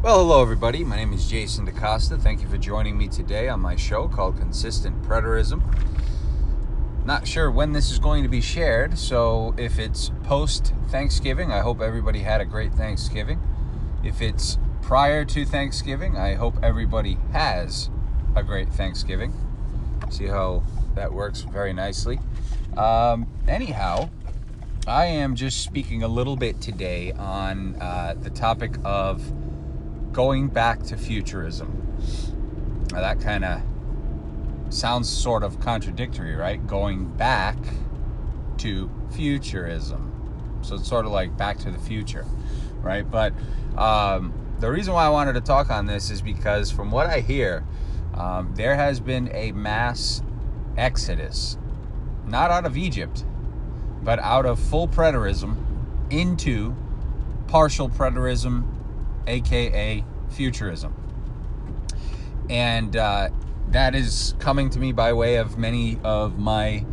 Well, hello everybody. My name is Jason DeCosta. Thank you for joining me today on my show called Consistent Preterism. Not sure when this is going to be shared, so if it's post-Thanksgiving, I hope everybody had a great Thanksgiving. If it's prior to Thanksgiving, I hope everybody has a great Thanksgiving. See how that works very nicely. Anyhow, I am just speaking a little bit today on the topic of going back to futurism. Now that kind of sounds sort of contradictory, right? Going back to futurism. So it's sort of like Back to the Future, right? But the reason why I wanted to talk on this is because from what I hear, there has been a mass exodus, not out of Egypt, but out of full preterism into partial preterism, aka futurism. And that is coming to me by way of many of my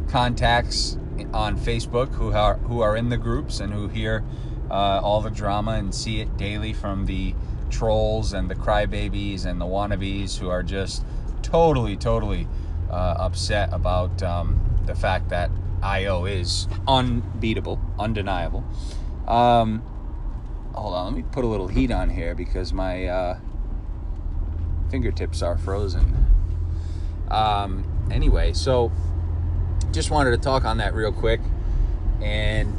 contacts on Facebook who are in the groups and who hear all the drama and see it daily from the trolls and the crybabies and the wannabes who are just totally upset about the fact that IO is unbeatable, undeniable. Hold on, let me put a little heat on here because my fingertips are frozen. Anyway, so just wanted to talk on that real quick. And,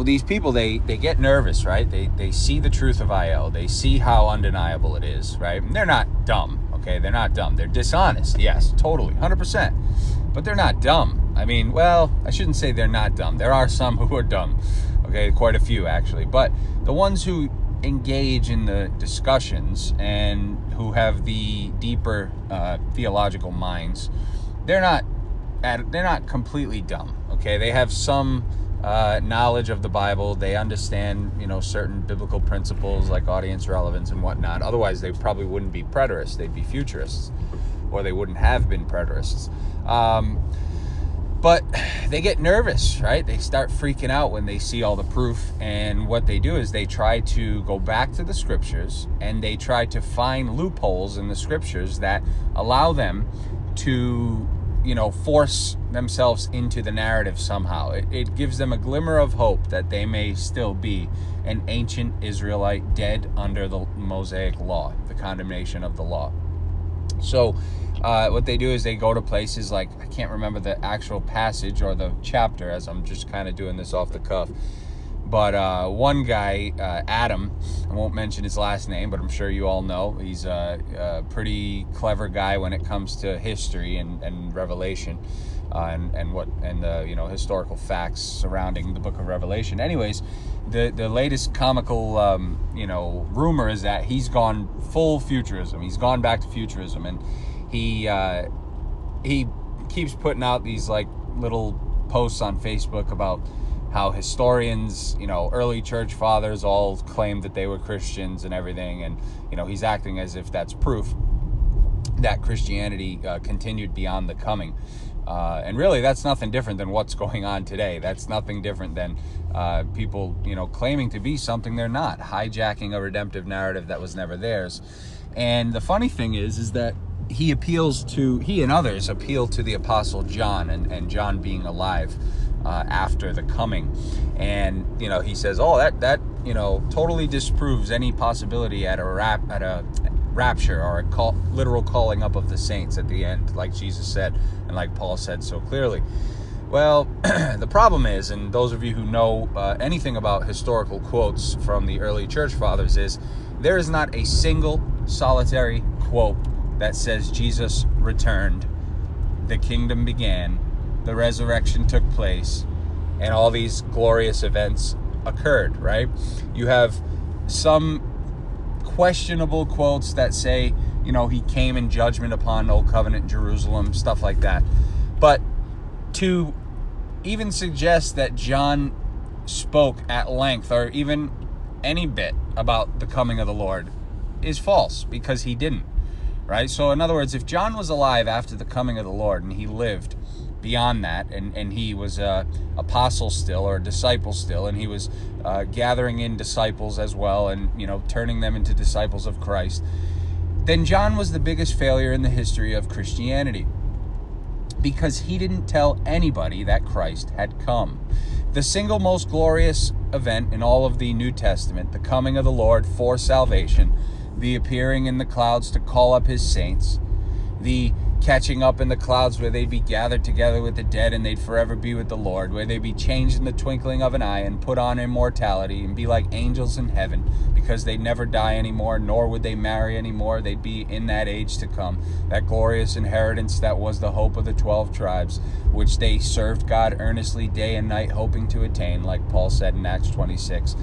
these people, they get nervous, right? They see the truth of IO. They see how undeniable it is, right? And they're not dumb, okay? They're not dumb. They're dishonest, yes, totally, 100%. But they're not dumb. I mean, well, I shouldn't say they're not dumb. There are some who are dumb. Okay, quite a few actually. But the ones who engage in the discussions and who have the deeper theological minds, they're not completely dumb. Okay, they have some knowledge of the Bible. They understand, certain biblical principles like audience relevance and whatnot. Otherwise, they probably wouldn't be preterists. They'd be futurists, or they wouldn't have been preterists. But they get nervous, right? They start freaking out when they see all the proof. And what they do is they try to go back to the scriptures and they try to find loopholes in the scriptures that allow them to, force themselves into the narrative somehow. It gives them a glimmer of hope that they may still be an ancient Israelite dead under the Mosaic law, the condemnation of the law. So what they do is they go to places like, I can't remember the actual passage or the chapter as I'm just kind of doing this off the cuff. But one guy, Adam, I won't mention his last name, but I'm sure you all know. He's a pretty clever guy when it comes to history and Revelation and the historical facts surrounding the book of Revelation. Anyways, the latest comical rumor is that he's gone full futurism. He's gone back to futurism, and he keeps putting out these like little posts on Facebook about how historians, early church fathers all claimed that they were Christians and everything, and he's acting as if that's proof that Christianity continued beyond the coming. And really, that's nothing different than what's going on today. That's nothing different than people, claiming to be something they're not, hijacking a redemptive narrative that was never theirs. And the funny thing is that he and others appeal to the Apostle John, and John being alive after the coming. And, he says, that totally disproves any possibility at a rapture or a literal calling up of the saints at the end, like Jesus said, and like Paul said so clearly. Well, the problem is, and those of you who know anything about historical quotes from the early church fathers, is there is not a single solitary quote that says Jesus returned, the kingdom began, the resurrection took place, and all these glorious events occurred, right? You have some questionable quotes that say, he came in judgment upon Old Covenant Jerusalem, stuff like that. But to even suggest that John spoke at length or even any bit about the coming of the Lord is false, because he didn't, right? So in other words, if John was alive after the coming of the Lord and he lived beyond that, and he was a apostle still, or a disciple still, and he was gathering in disciples as well, and turning them into disciples of Christ, then John was the biggest failure in the history of Christianity, because he didn't tell anybody that Christ had come. The single most glorious event in all of the New Testament, the coming of the Lord for salvation, the appearing in the clouds to call up his saints, the catching up in the clouds where they'd be gathered together with the dead and they'd forever be with the Lord, where they'd be changed in the twinkling of an eye and put on immortality and be like angels in heaven, because they'd never die anymore, nor would they marry anymore. They'd be in that age to come, that glorious inheritance that was the hope of the 12 tribes, which they served God earnestly day and night, hoping to attain, like Paul said in Acts 26.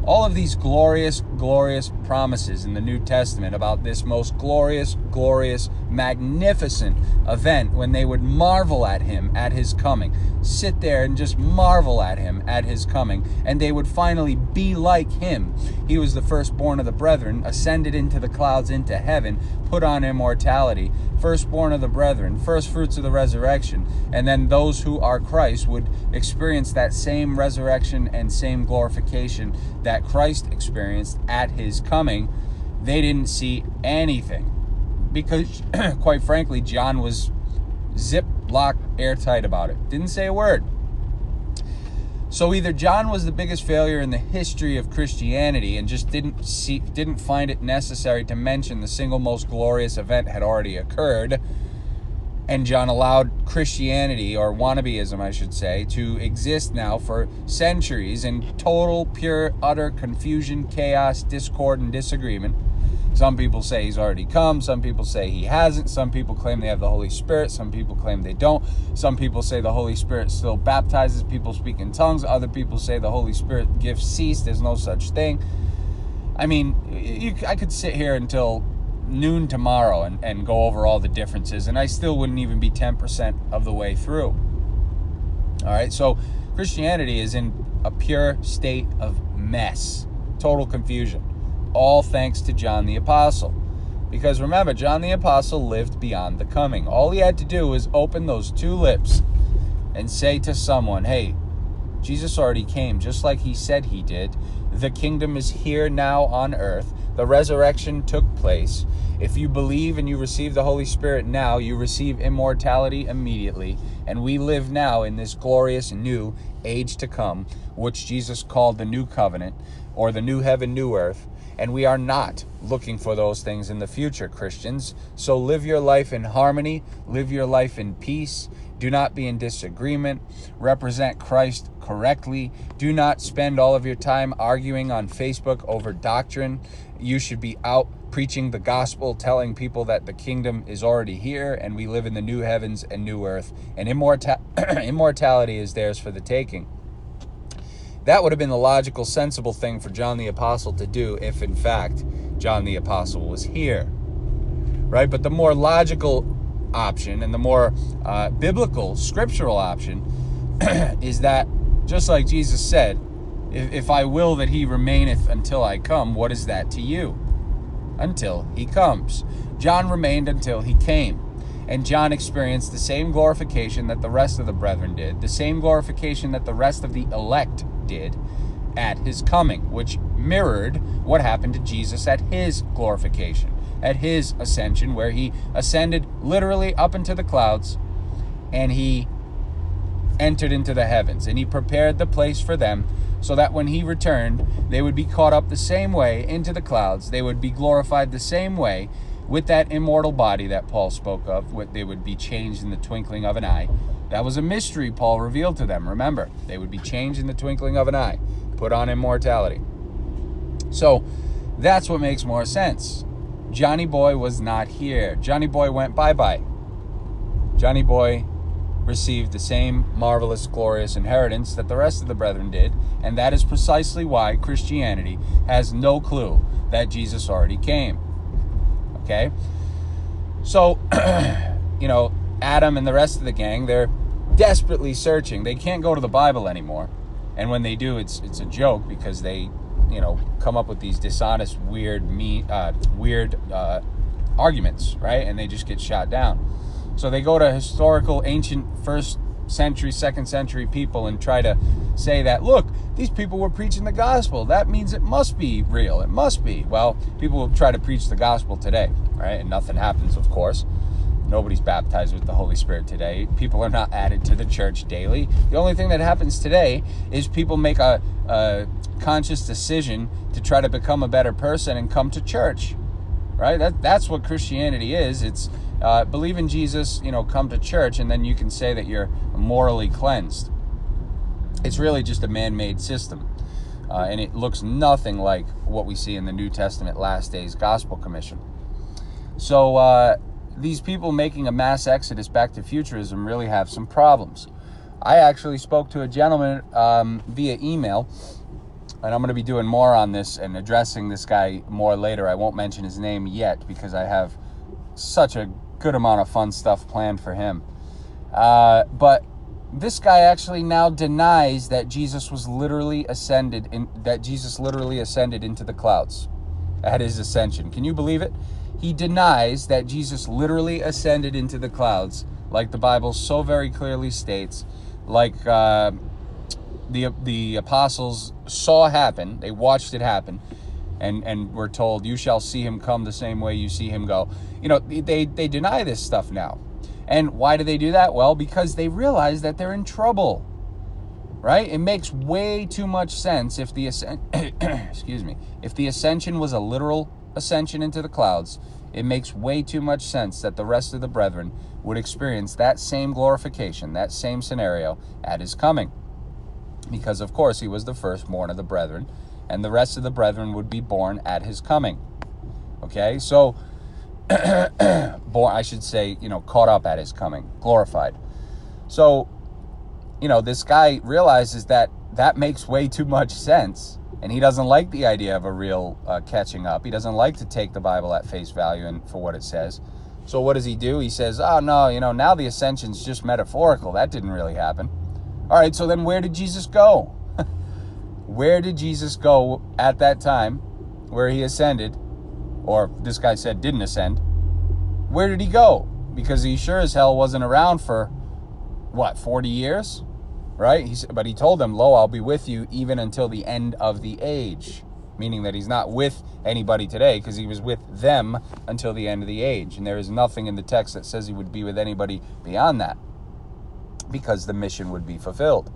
All of these glorious, glorious promises in the New Testament about this most glorious, glorious, magnificent event when they would marvel at him at his coming. Sit there and just marvel at him at his coming, and they would finally be like him. He was the firstborn of the brethren, ascended into the clouds into heaven, put on immortality, firstborn of the brethren, first fruits of the resurrection, and then those who are Christ would experience that same resurrection and same glorification that Christ experienced at his coming. They didn't see anything, because quite frankly, John was zip-lock airtight about it. Didn't say a word. So either John was the biggest failure in the history of Christianity and just didn't find it necessary to mention the single most glorious event had already occurred, and John allowed Christianity, or wannabeism I should say, to exist now for centuries in total, pure, utter confusion, chaos, discord, and disagreement. Some people say he's already come. Some people say he hasn't. Some people claim they have the Holy Spirit. Some people claim they don't. Some people say the Holy Spirit still baptizes people, speak in tongues. Other people say the Holy Spirit gift ceased. There's no such thing. I mean, I could sit here until noon tomorrow and go over all the differences, and I still wouldn't even be 10% of the way through. All right, so Christianity is in a pure state of mess, total confusion. All thanks to John the Apostle. Because remember, John the Apostle lived beyond the coming. All he had to do was open those two lips and say to someone, hey, Jesus already came, just like he said he did. The kingdom is here now on earth. The resurrection took place. If you believe and you receive the Holy Spirit now, you receive immortality immediately. And we live now in this glorious new age to come, which Jesus called the new covenant, or the new heaven, new earth. And we are not looking for those things in the future, Christians. So live your life in harmony. Live your life in peace. Do not be in disagreement. Represent Christ correctly. Do not spend all of your time arguing on Facebook over doctrine. You should be out preaching the gospel, telling people that the kingdom is already here and we live in the new heavens and new earth. And immortality is theirs for the taking. That would have been the logical, sensible thing for John the Apostle to do if, in fact, John the Apostle was here, right? But the more logical option and the more biblical, scriptural option is that, just like Jesus said, if I will that he remaineth until I come, what is that to you? Until he comes. John remained until he came. And John experienced the same glorification that the rest of the brethren did, the same glorification that the rest of the elect did at his coming, which mirrored what happened to Jesus at his glorification, at his ascension, where he ascended literally up into the clouds and he entered into the heavens, and he prepared the place for them so that when he returned, they would be caught up the same way into the clouds. They would be glorified the same way with that immortal body that Paul spoke of. They would be changed in the twinkling of an eye. That was a mystery Paul revealed to them. Remember, they would be changed in the twinkling of an eye, put on immortality. So that's what makes more sense. Johnny Boy was not here. Johnny Boy went bye-bye. Johnny Boy received the same marvelous, glorious inheritance that the rest of the brethren did, and that is precisely why Christianity has no clue that Jesus already came. Okay? So, Adam and the rest of the gang, they're desperately searching. They can't go to the Bible anymore. And when they do, it's a joke, because they, come up with these dishonest, weird arguments, right? And they just get shot down. So they go to historical, ancient, first century, second century people and try to say that, look, these people were preaching the gospel. That means it must be real. It must be. Well, people will try to preach the gospel today, right? And nothing happens, of course. Nobody's baptized with the Holy Spirit today. People are not added to the church daily. The only thing that happens today is people make a conscious decision to try to become a better person and come to church, right? That's what Christianity is. It's believe in Jesus, come to church, and then you can say that you're morally cleansed. It's really just a man-made system, and it looks nothing like what we see in the New Testament last days gospel commission. So these people making a mass exodus back to futurism really have some problems. I actually spoke to a gentleman via email, and I'm going to be doing more on this and addressing this guy more later. I won't mention his name yet because I have such a good amount of fun stuff planned for him. But this guy actually now denies that Jesus was literally ascended into the clouds at his ascension. Can you believe it? He denies that Jesus literally ascended into the clouds, like the Bible so very clearly states, like the apostles saw happen. They watched it happen, and were told, "You shall see him come the same way you see him go." They deny this stuff now. And why do they do that? Well, because they realize that they're in trouble, right? It makes way too much sense if the if the ascension was a literal ascension into the clouds. It makes way too much sense that the rest of the brethren would experience that same glorification, that same scenario at his coming. Because, of course, he was the firstborn of the brethren, and the rest of the brethren would be born at his coming. Okay, so, born, I should say, caught up at his coming, glorified. So, this guy realizes that makes way too much sense, and he doesn't like the idea of a real catching up. He doesn't like to take the Bible at face value and for what it says. So what does he do? He says, oh, no, now the ascension's just metaphorical. That didn't really happen. All right, so then where did Jesus go? Where did Jesus go at that time where he ascended? Or this guy said didn't ascend. Where did he go? Because he sure as hell wasn't around for, 40 years? Right? But he told them, lo, I'll be with you even until the end of the age. Meaning that he's not with anybody today because he was with them until the end of the age. And there is nothing in the text that says he would be with anybody beyond that, because the mission would be fulfilled.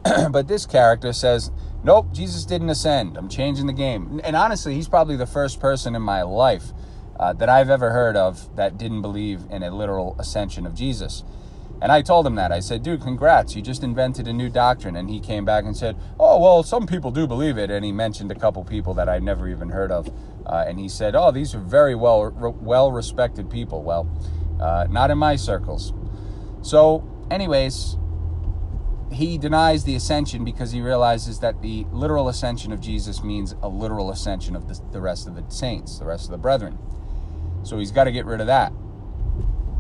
But this character says, nope, Jesus didn't ascend. I'm changing the game. And honestly, he's probably the first person in my life that I've ever heard of that didn't believe in a literal ascension of Jesus. And I told him that. I said, dude, congrats. You just invented a new doctrine. And he came back and said, oh, well, some people do believe it. And he mentioned a couple people that I'd never even heard of. And he said, oh, these are very well-respected people. Well, not in my circles. So, anyways, he denies the ascension because he realizes that the literal ascension of Jesus means a literal ascension of the rest of the saints, the rest of the brethren. So he's got to get rid of that.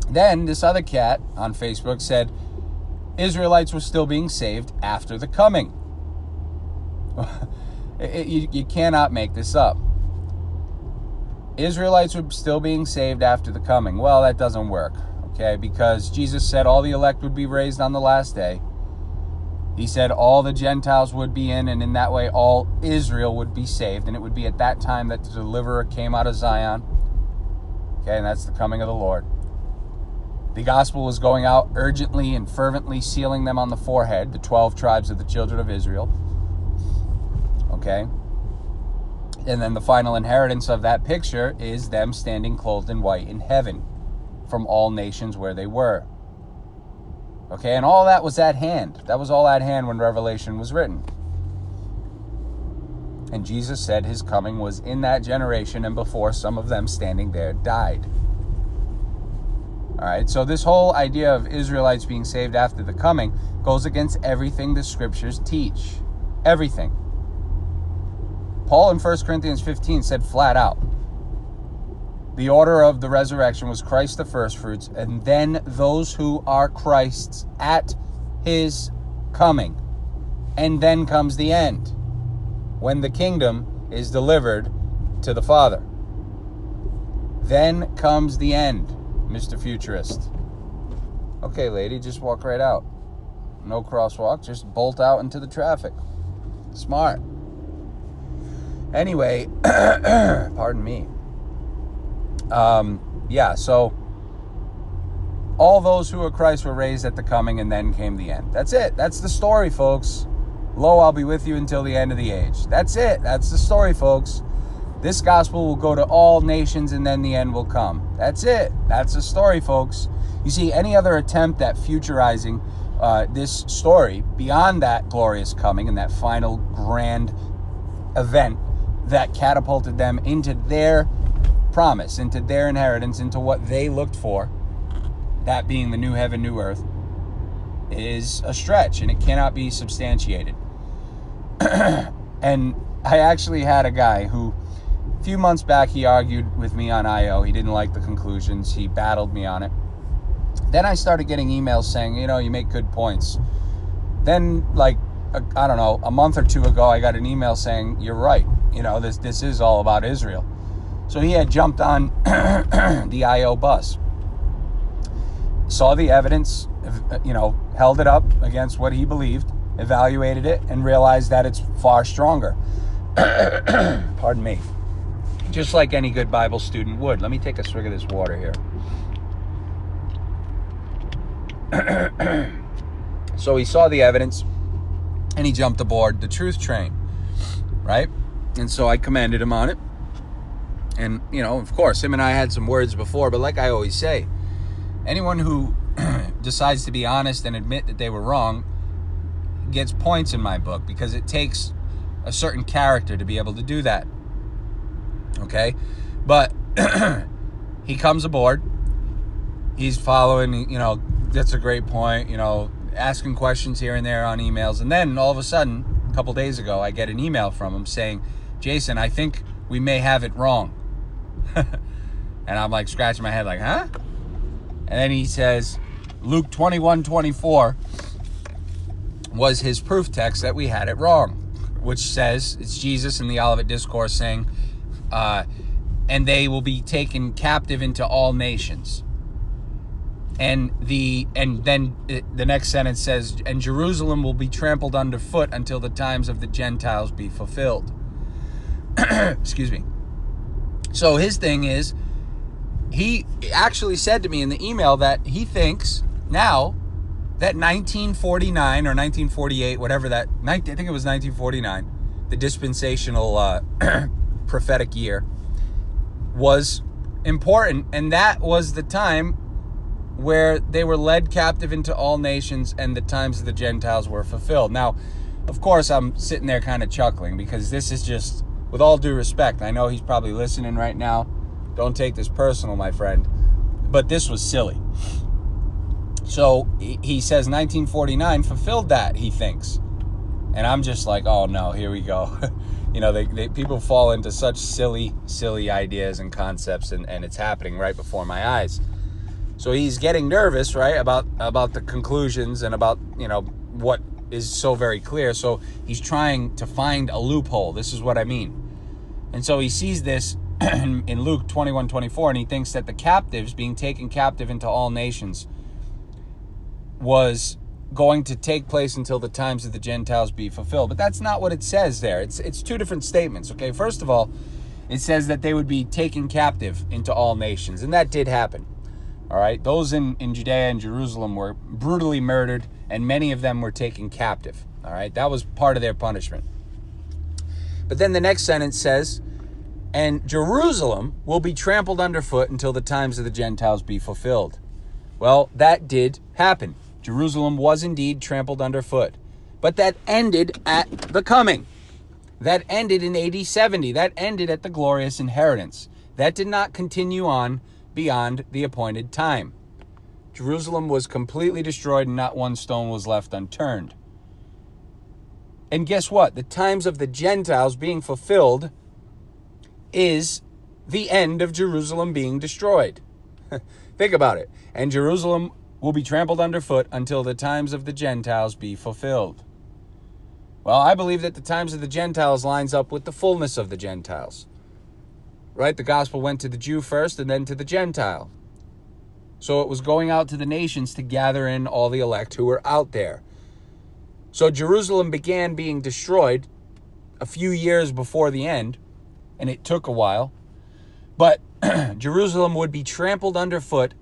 Then this other cat on Facebook said Israelites were still being saved after the coming. You cannot make this up. Israelites were still being saved after the coming. Well, that doesn't work, okay? Because Jesus said all the elect would be raised on the last day. He said all the Gentiles would be in, and in that way all Israel would be saved. And it would be at that time that the deliverer came out of Zion. Okay, and that's the coming of the Lord. The gospel was going out urgently and fervently, sealing them on the forehead, the 12 tribes of the children of Israel. Okay? And then the final inheritance of that picture is them standing clothed in white in heaven from all nations where they were. Okay, and all that was at hand. That was all at hand when Revelation was written. And Jesus said his coming was in that generation, and before some of them standing there died. All right, so this whole idea of Israelites being saved after the coming goes against everything the scriptures teach. Everything. Paul in 1 Corinthians 15 said flat out, the order of the resurrection was Christ the firstfruits, and then those who are Christ's at his coming. And then comes the end, when the kingdom is delivered to the Father. Then comes the end, Mr. Futurist. Okay, lady, just walk right out. No crosswalk. Just bolt out into the traffic. Smart. Anyway, pardon me. Yeah, so all those who are Christ were raised at the coming, and then came the end. That's it. That's the story, folks. Lo, I'll be with you until the end of the age. That's it. That's the story, folks. This gospel will go to all nations, and then the end will come. That's it. That's the story, folks. You see, any other attempt at futurizing this story beyond that glorious coming and that final grand event that catapulted them into their promise, into their inheritance, into what they looked for, that being the new heaven, new earth, is a stretch, and it cannot be substantiated. And I actually had a guy who, a few months back, he argued with me on IO. He didn't like the conclusions. He battled me on it. Then I started getting emails saying, you make good points. Then, I don't know, a month or two ago, I got an email saying, you're right. This is all about Israel. So he had jumped on the IO bus, saw the evidence, held it up against what he believed, evaluated it, and realized that it's far stronger. Pardon me. Just like any good Bible student would. Let me take a swig of this water here. So he saw the evidence, and he jumped aboard the truth train, right? And so I commended him on it. And, of course, him and I had some words before, but like I always say, anyone who decides to be honest and admit that they were wrong gets points in my book, because it takes a certain character to be able to do that. Okay? But he comes aboard. He's following, that's a great point, asking questions here and there on emails. And then all of a sudden, a couple days ago, I get an email from him saying, Jason, I think we may have it wrong. And I'm like scratching my head like, huh? And then he says, Luke 21:24 was his proof text that we had it wrong, which says, it's Jesus in the Olivet Discourse saying, and they will be taken captive into all nations. And then the next sentence says, and Jerusalem will be trampled underfoot until the times of the Gentiles be fulfilled. Excuse me. So his thing is, he actually said to me in the email that he thinks now that 1949 or 1948, whatever that, I think it was 1949, the dispensational prophetic year, was important. And that was the time where they were led captive into all nations and the times of the Gentiles were fulfilled. Now, of course, I'm sitting there kind of chuckling, because this is just, with all due respect, I know he's probably listening right now. Don't take this personal, my friend. But this was silly. So he says 1949 fulfilled that, he thinks. And I'm just like, oh no, here we go. People fall into such silly ideas and concepts, and it's happening right before my eyes. So he's getting nervous, right, about the conclusions and about, what is so very clear. So he's trying to find a loophole. This is what I mean. And so he sees this in Luke 21:24, and he thinks that the captives being taken captive into all nations was going to take place until the times of the Gentiles be fulfilled. But that's not what it says there. It's two different statements, okay? First of all, it says that they would be taken captive into all nations, and that did happen. All right, those in Judea and Jerusalem were brutally murdered, and many of them were taken captive. All right, that was part of their punishment. But then the next sentence says, and Jerusalem will be trampled underfoot until the times of the Gentiles be fulfilled. Well, that did happen. Jerusalem was indeed trampled underfoot. But that ended at the coming. That ended in AD 70. That ended at the glorious inheritance. That did not continue on beyond the appointed time. Jerusalem was completely destroyed, and not one stone was left unturned. And guess what? The times of the Gentiles being fulfilled is the end of Jerusalem being destroyed. Think about it. And Jerusalem will be trampled underfoot until the times of the Gentiles be fulfilled. Well, I believe that the times of the Gentiles lines up with the fullness of the Gentiles. Right? The gospel went to the Jew first and then to the Gentile. So it was going out to the nations to gather in all the elect who were out there. So Jerusalem began being destroyed a few years before the end, and it took a while. But Jerusalem would be trampled underfoot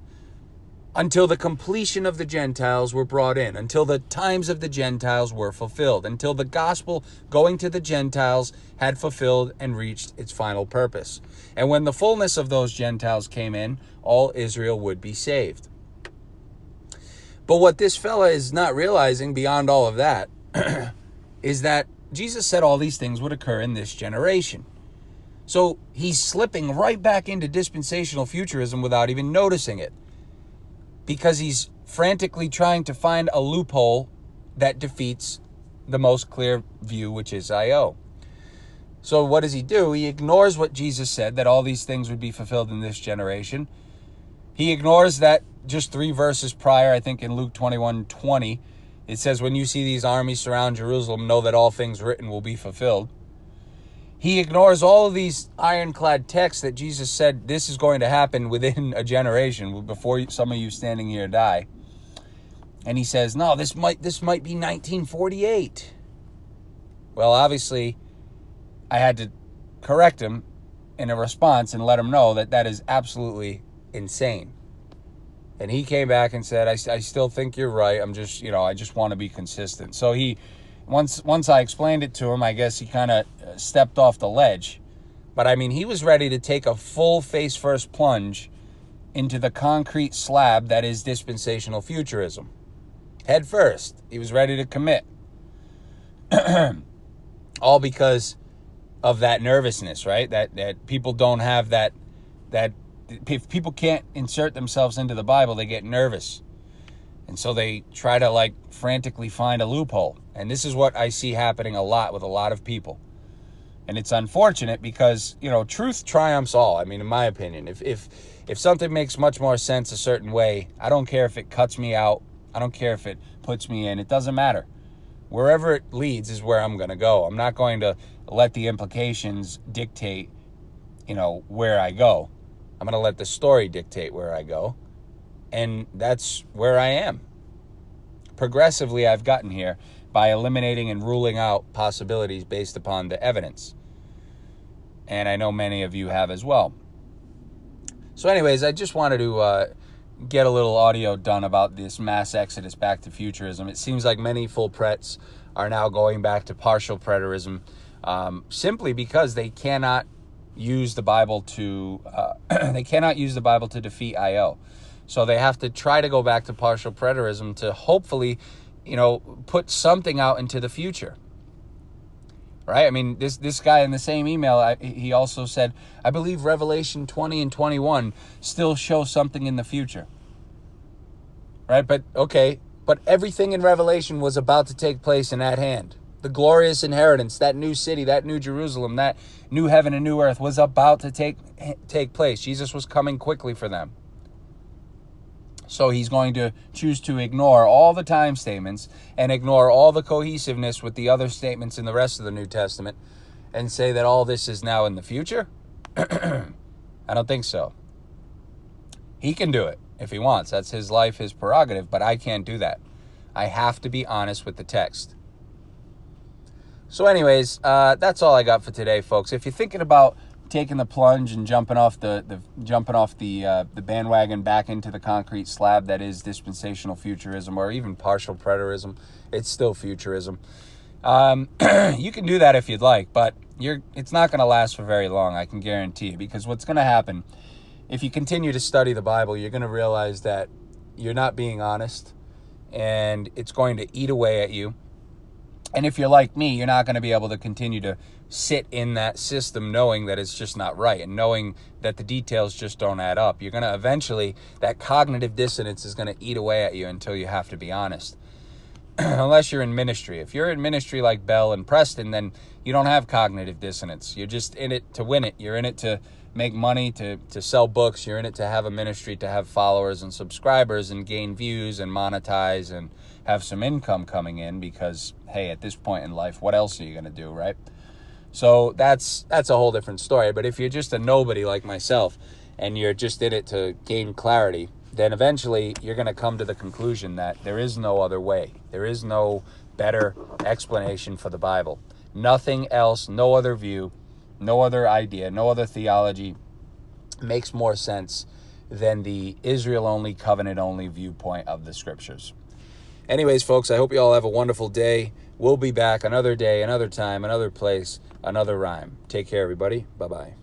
until the completion of the Gentiles were brought in, until the times of the Gentiles were fulfilled, until the gospel going to the Gentiles had fulfilled and reached its final purpose. And when the fullness of those Gentiles came in, all Israel would be saved. But what this fella is not realizing beyond all of that is that Jesus said all these things would occur in this generation. So he's slipping right back into dispensational futurism without even noticing it, because he's frantically trying to find a loophole that defeats the most clear view, which is I.O. So what does he do? He ignores what Jesus said, that all these things would be fulfilled in this generation. He ignores that just 3 verses prior, I think in Luke 21:20, it says, when you see these armies surround Jerusalem, know that all things written will be fulfilled. He ignores all of these ironclad texts that Jesus said this is going to happen within a generation, before some of you standing here die. And he says, no, this might be 1948. Well, obviously, I had to correct him in a response and let him know that that is absolutely insane. And he came back and said, I still think you're right. I'm just, I just want to be consistent. So once I explained it to him, I guess he kind of stepped off the ledge. But I mean, he was ready to take a full face-first plunge into the concrete slab that is dispensational futurism. Head first. He was ready to commit. All because of that nervousness, right? That people don't have that if people can't insert themselves into the Bible, they get nervous. And so they try to frantically find a loophole. And this is what I see happening a lot with a lot of people. And it's unfortunate because, truth triumphs all. I mean, in my opinion, if something makes much more sense a certain way, I don't care if it cuts me out. I don't care if it puts me in. It doesn't matter. Wherever it leads is where I'm going to go. I'm not going to let the implications dictate, where I go. I'm going to let the story dictate where I go. And that's where I am. Progressively, I've gotten here by eliminating and ruling out possibilities based upon the evidence. And I know many of you have as well. So anyways, I just wanted to get a little audio done about this mass exodus back to futurism. It seems like many full prets are now going back to partial preterism, simply because they cannot use the Bible to defeat I.O. So they have to try to go back to partial preterism to hopefully, put something out into the future. Right? I mean, this guy in the same email, he also said, I believe Revelation 20 and 21 still show something in the future. Right? But everything in Revelation was about to take place and at hand. The glorious inheritance, that new city, that new Jerusalem, that new heaven and new earth was about to take place. Jesus was coming quickly for them. So he's going to choose to ignore all the time statements and ignore all the cohesiveness with the other statements in the rest of the New Testament and say that all this is now in the future? I don't think so. He can do it if he wants. That's his life, his prerogative, but I can't do that. I have to be honest with the text. So anyways, that's all I got for today, folks. If you're thinking about taking the plunge and jumping off the bandwagon back into the concrete slab that is dispensational futurism, or even partial preterism, it's still futurism. You can do that if you'd like, but it's not going to last for very long, I can guarantee you, because what's going to happen, if you continue to study the Bible, you're going to realize that you're not being honest, and it's going to eat away at you. And if you're like me, you're not going to be able to continue to sit in that system knowing that it's just not right and knowing that the details just don't add up. You're going to eventually, that cognitive dissonance is going to eat away at you until you have to be honest. Unless you're in ministry. If you're in ministry like Bell and Preston, then you don't have cognitive dissonance. You're just in it to win it. You're in it to make money, to sell books. You're in it to have a ministry, to have followers and subscribers and gain views and monetize and have some income coming in because, hey, at this point in life, what else are you going to do, right? So that's a whole different story. But if you're just a nobody like myself and you're just in it to gain clarity, then eventually you're going to come to the conclusion that there is no other way. There is no better explanation for the Bible. Nothing else, no other view, no other idea, no other theology makes more sense than the Israel-only, covenant-only viewpoint of the scriptures. Anyways, folks, I hope you all have a wonderful day. We'll be back another day, another time, another place, another rhyme. Take care, everybody. Bye-bye.